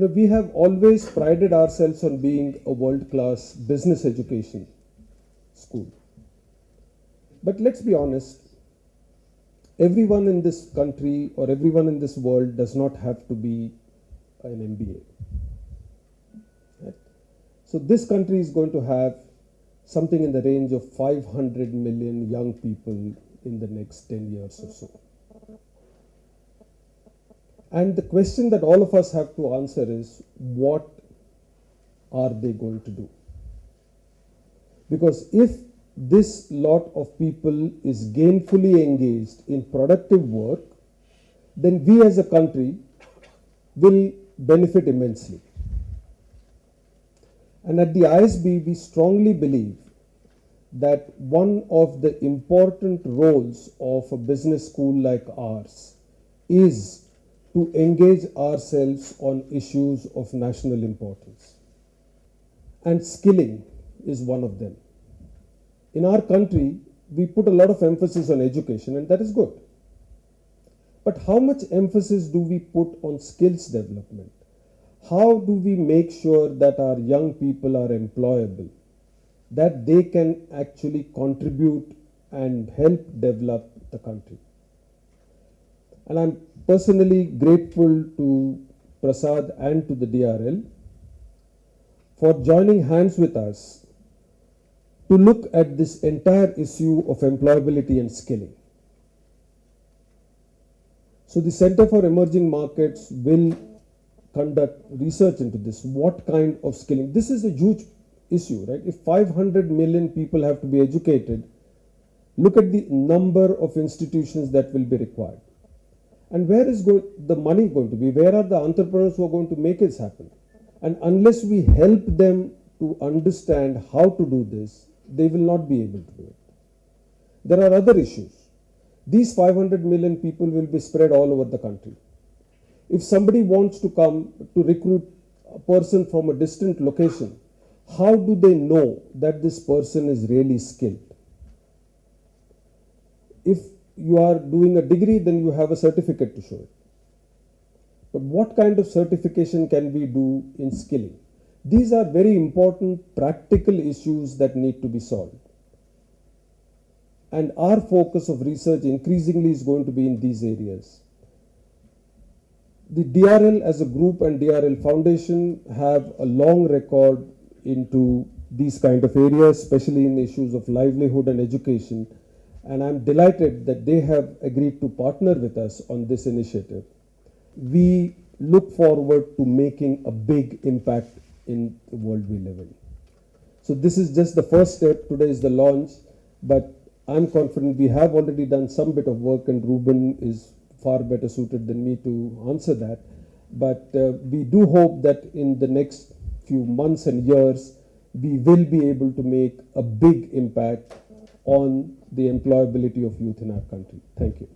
We have always prided ourselves on being a world-class business education school. But let's be honest, everyone in this country or everyone in this world does not have to be an MBA. Right? So this country is going to have something in the range of 500 million young people in the next 10 years or so. And the question that all of us have to answer is, what are they going to do? Because if this lot of people is gainfully engaged in productive work, then we as a country will benefit immensely. And at the ISB, we strongly believe that one of the important roles of a business school like ours is to engage ourselves on issues of national importance. And skilling is one of them. In our country, we put a lot of emphasis on education, and that is good. But how much emphasis do we put on skills development? How do we make sure that our young people are employable, that they can actually contribute and help develop the country? And I'm personally grateful to Prasad and to the DRL for joining hands with us to look at this entire issue of employability and skilling. So the Center for Emerging Markets will conduct research into this. What kind of skilling? This is a huge issue, right? If 500 million people have to be educated, look at the number of institutions that will be required. And where is the money going to be? Where are the entrepreneurs who are going to make it happen? And unless we help them to understand how to do this, they will not be able to do it. There are other issues. These 500 million people will be spread all over the country. If somebody wants to come to recruit a person from a distant location, how do they know that this person is really skilled? If you are doing a degree, then you have a certificate to show it. But what kind of certification can we do in skilling? These are very important practical issues that need to be solved. And our focus of research increasingly is going to be in these areas. The DRL as a group and DRL Foundation have a long record into these kind of areas, especially in issues of livelihood and education. And I'm delighted that they have agreed to partner with us on this initiative. We look forward to making a big impact in the world we live in. So this is just the first step. Today is the launch, but I'm confident we have already done some bit of work, and Ruben is far better suited than me to answer that. But we do hope that in the next few months and years, we will be able to make a big impact on the employability of youth in our country. Thank you.